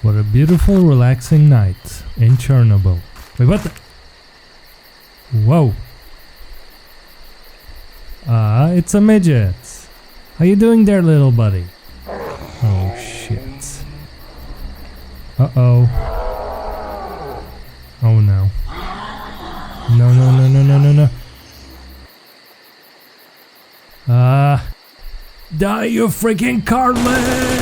What a beautiful, relaxing night in Chernobyl. Wait, what the? Whoa. It's a midget. How you doing there, little buddy? Oh, shit. Uh-oh. Oh, no. No, no, no, no, no, no, no. Die, you freaking Carlex!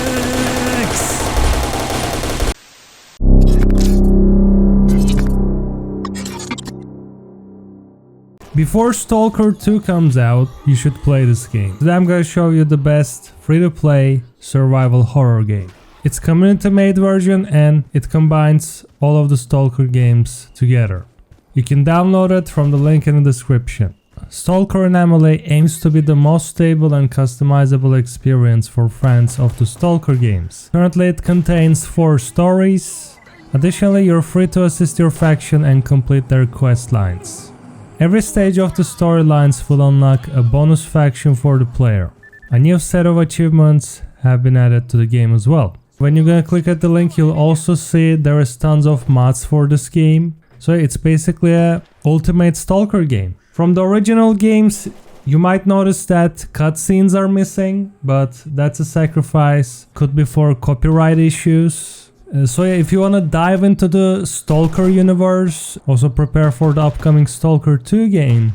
Before Stalker 2 comes out, you should play this game. Today I'm gonna show you the best free-to-play survival horror game. It's community-made version and it combines all of the Stalker games together. You can download it from the link in the description. Stalker Anomaly aims to be the most stable and customizable experience for fans of the Stalker games. Currently it contains 4 stories. Additionally, you're free to assist your faction and complete their quest lines. Every stage of the storylines will unlock a bonus faction for the player. A new set of achievements have been added to the game as well. When you're gonna click at the link, you'll also see there is tons of mods for this game. So it's basically a ultimate Stalker game. From the original games, you might notice that cutscenes are missing, but that's a sacrifice. Could be for copyright issues. So yeah, if you wanna dive into the Stalker universe, also prepare for the upcoming Stalker 2 game.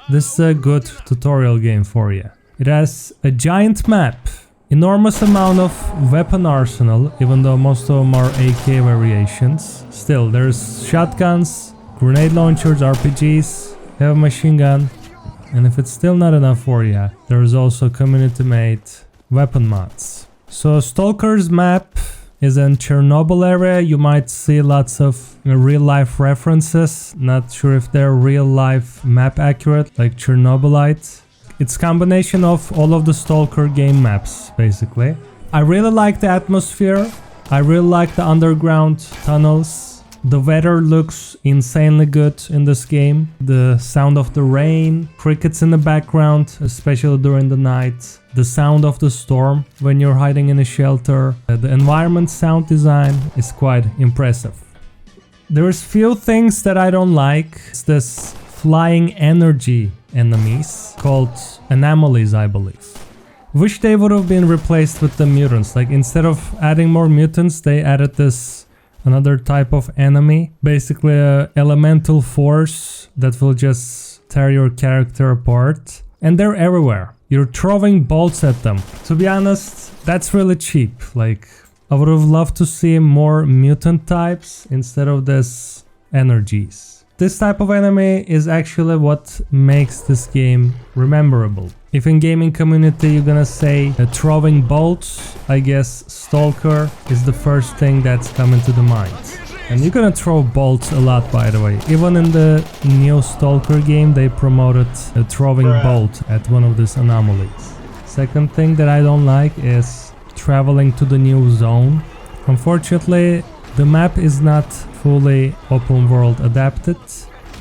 This is a good tutorial game for you. It has a giant map, enormous amount of weapon arsenal, even though most of them are AK variations. Still, there's shotguns, grenade launchers, RPGs, heavy machine gun, and if it's still not enough for you, there is also community-made weapon mods. So Stalker's map is in Chernobyl area. You might see lots of real-life references. Not sure if they're real-life map accurate, like Chernobylite. It's combination of all of the Stalker game maps, basically. I really like the atmosphere. I really like the underground tunnels. The weather looks insanely good in this game. The sound of the rain, crickets in the background, especially during the night. The sound of the storm when you're hiding in a shelter. The environment sound design is quite impressive. There's few things that I don't like. It's this flying energy enemies called anomalies, I believe. Wish they would have been replaced with the mutants. Like instead of adding more mutants, they added this another type of enemy, basically a elemental force that will just tear your character apart. And they're everywhere. You're throwing bolts at them. To be honest, that's really cheap. Like, I would have loved to see more mutant types instead of this energies. This type of enemy is actually what makes this game rememberable. If in gaming community you're gonna say throwing bolts, I guess Stalker is the first thing that's coming to the mind. And you're gonna throw bolts a lot, by the way. Even in the new Stalker game they promoted a throwing bolt at one of these anomalies. Second thing that I don't like is traveling to the new zone. Unfortunately, the map is not fully open world adapted.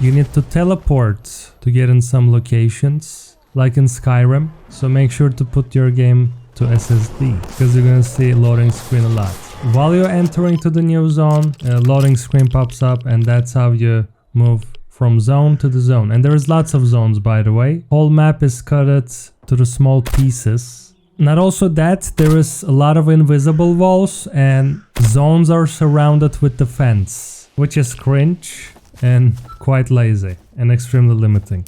You need to teleport to get in some locations, like in Skyrim. So make sure to put your game to SSD, because you're gonna see loading screen a lot. While you're entering to the new zone, a loading screen pops up, and that's how you move from zone to the zone. And there's lots of zones, by the way. Whole map is cut to the small pieces. Not also that, there is a lot of invisible walls and zones are surrounded with the fence, which is cringe and quite lazy and extremely limiting.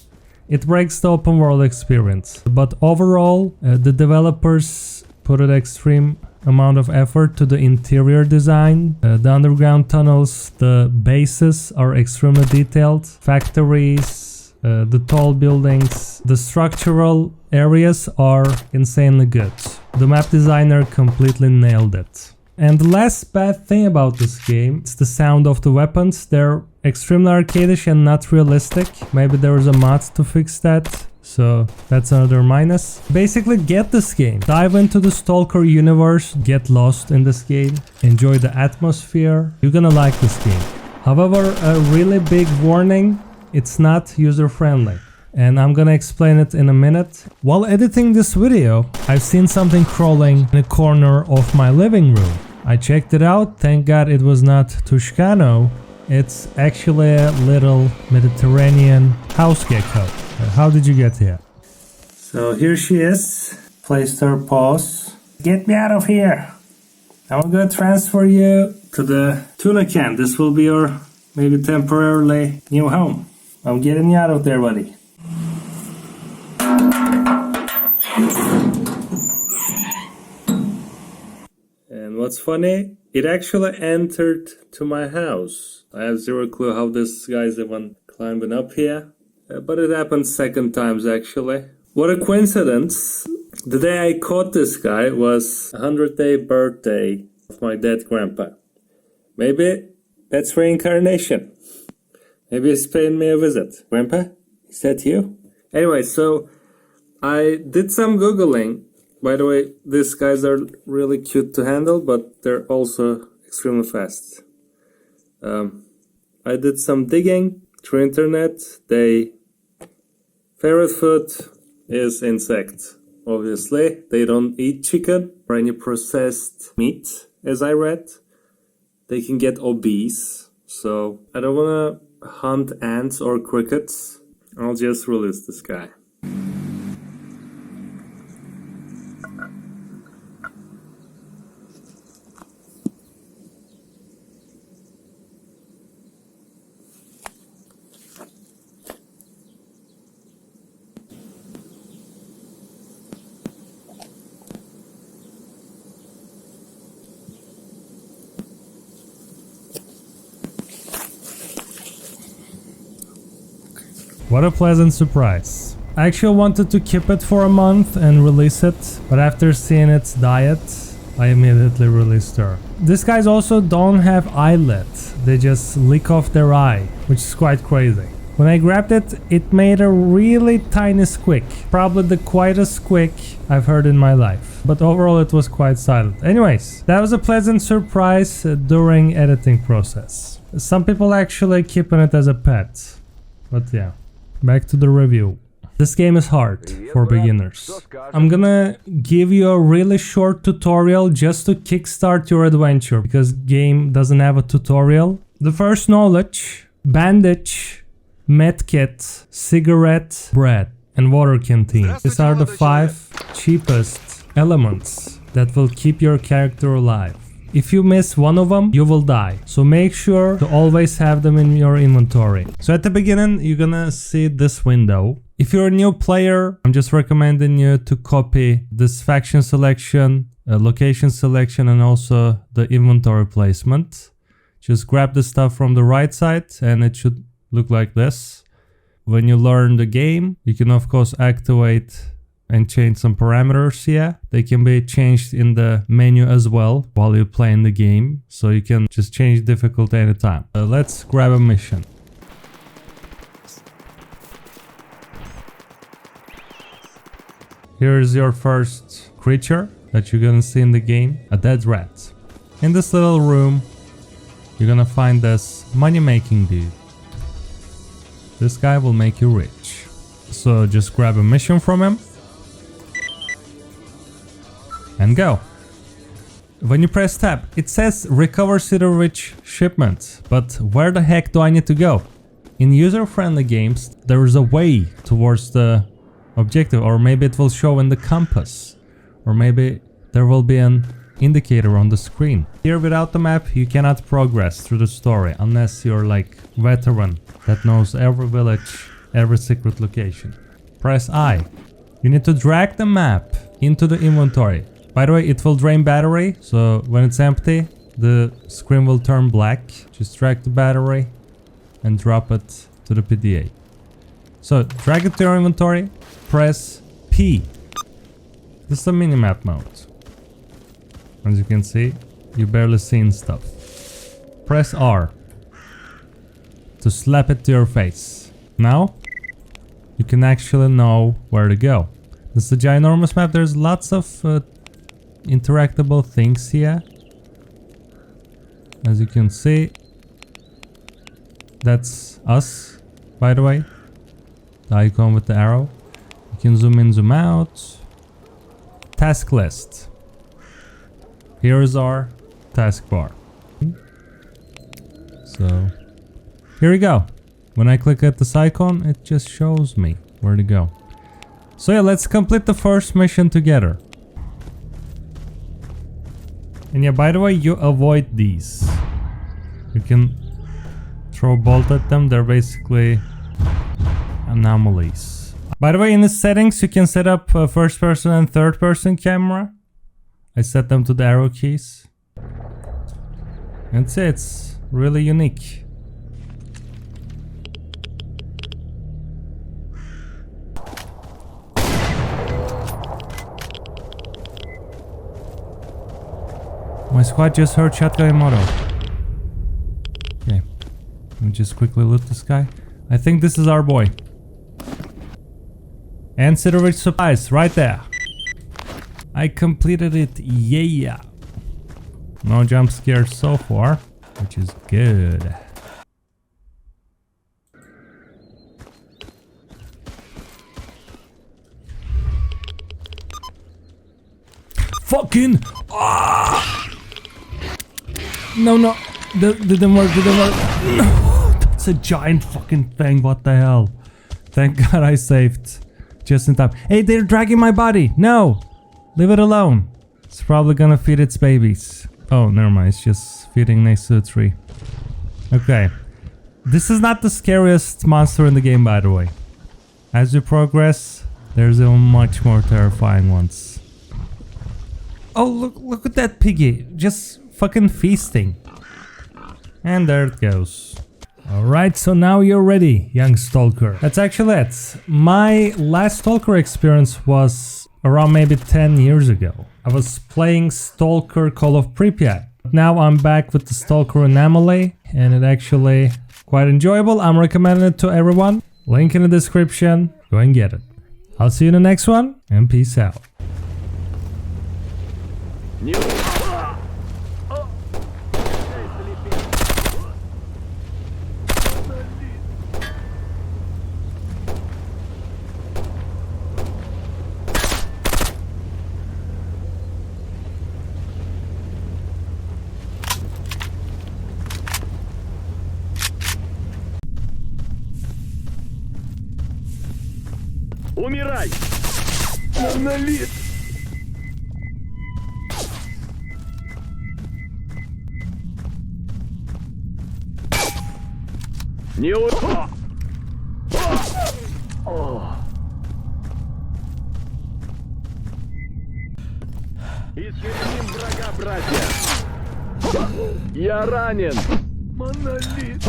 It breaks the open world experience, but overall the developers put an extreme amount of effort to the interior design. The underground tunnels, the bases are extremely detailed, factories, the tall buildings, the structural areas are insanely good. The map designer completely nailed it. And the last bad thing about this game is the sound of the weapons. They're extremely arcadish and not realistic. Maybe there is a mod to fix that, so that's another minus. Basically, get this game. Dive into the Stalker universe, get lost in this game, enjoy the atmosphere. You're gonna like this game. However, a really big warning, it's not user-friendly. And I'm gonna explain it in a minute. While editing this video, I've seen something crawling in a corner of my living room. I checked it out, thank God it was not Toscano. It's actually a little Mediterranean house gecko. How did you get here? So here she is, placed her paws. Get me out of here! I'm gonna transfer you to the tuna can. This will be your maybe temporarily new home. I'm getting you out of there, buddy. And what's funny, it actually entered to my house. I have zero clue how this guy's even climbing up here, but it happened second times actually. What a coincidence. The day I caught this guy was 100th birthday of my dead grandpa. Maybe that's reincarnation. Maybe he's paying me a visit. Grandpa, is that you? Anyway, so I did some Googling. By the way, these guys are really cute to handle, but they're also extremely fast. I did some digging through internet. Favorite food is insect. Obviously, they don't eat chicken or any processed meat, as I read. They can get obese, so I don't wanna hunt ants or crickets. I'll just release this guy. What a pleasant surprise. I actually wanted to keep it for a month and release it, but after seeing its diet, I immediately released her. These guys also don't have eyelids, they just lick off their eye, which is quite crazy. When I grabbed it, it made a really tiny squeak, probably the quietest squeak I've heard in my life. But overall it was quite silent. Anyways, that was a pleasant surprise during editing process. Some people actually keeping it as a pet, but yeah. Back to the review. This game is hard for beginners. I'm gonna give you a really short tutorial just to kickstart your adventure, because game doesn't have a tutorial. The first knowledge: bandage, medkit, cigarette, bread, and water canteen. These are the 5 cheapest elements that will keep your character alive. If you miss one of them, you will die. So make sure to always have them in your inventory. So at the beginning, you're gonna see this window. If you're a new player, I'm just recommending you to copy this faction selection, location selection, and also the inventory placement. Just grab the stuff from the right side and it should look like this. When you learn the game, you can of course activate and change some parameters here. They can be changed in the menu as well while you're playing the game, so you can just change difficulty anytime. Let's grab a mission. Here is your first creature that you're gonna see in the game, a dead rat. In this little room, you're gonna find this money-making dude. This guy will make you rich. So just grab a mission from him and go. When you press tab, it says recover Cedar Ridge shipment, but where the heck do I need to go? In user-friendly games, there is a way towards the objective, or maybe it will show in the compass, or maybe there will be an indicator on the screen. Here without the map, you cannot progress through the story unless you're like veteran that knows every village, every secret location. Press I. You need to drag the map into the inventory. By the way, it will drain battery, so when it's empty, the screen will turn black. Just drag the battery and drop it to the PDA. So drag it to your inventory, press P. This is the minimap mode. As you can see, you barely seen stuff. Press R to slap it to your face. Now, you can actually know where to go. This is a ginormous map. There's lots of interactable things here. As you can see, that's us, by the way. The icon with the arrow. You can zoom in, zoom out. Task list. Here is our taskbar. So here we go. When I click at this icon, it just shows me where to go. So yeah, let's complete the first mission together. And yeah, by the way, you avoid these. You can throw a bolt at them. They're basically anomalies. By the way, in the settings, you can set up a first person and third person camera. I set them to the arrow keys. That's it. It's really unique. My squad just heard Shotgun Moto. Okay. Let me just quickly loot this guy. I think this is our boy. And Sidorich supplies, right there. I completed it, yeah. No jump scares so far, which is good. Fucking! Ah! No, no. Didn't work. No! That's a giant fucking thing. What the hell? Thank God I saved. Just in time. Hey, they're dragging my body. No! Leave it alone. It's probably gonna feed its babies. Oh, never mind. It's just feeding next to a tree. Okay. This is not the scariest monster in the game, by the way. As you progress, there's a much more terrifying ones. Oh, look at that piggy. Just fucking feasting. And there it goes. Alright, so now you're ready, young stalker. That's actually it. My last stalker experience was around maybe 10 years ago. I was playing Stalker Call of Pripyat. Now I'm back with the Stalker Anomaly, and it actually quite enjoyable. I'm recommending it to everyone. Link in the description. Go and get it. I'll see you in the next one, and peace out. Умирай! Монолит! Не у... Исчерним врага, братья! Я ранен! Монолит!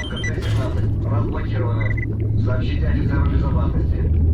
Установка Т-16 разблокирована. Сообщите офицеру безопасности.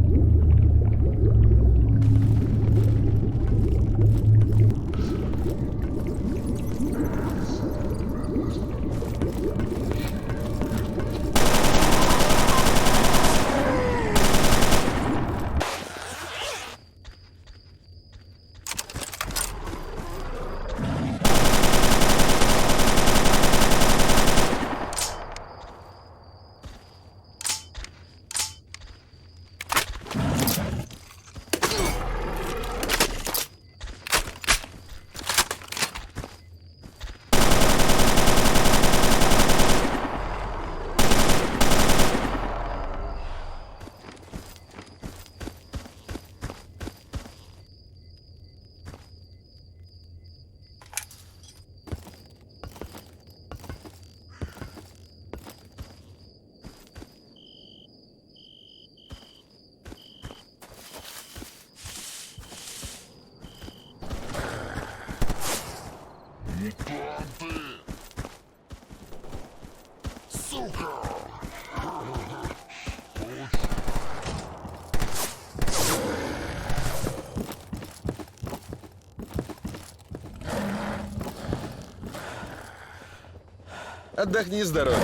Отдохни с дороги.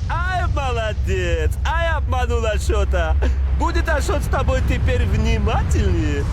Ай, молодец! Ай, обманула Ашота! Будет Ашот с тобой теперь внимательнее.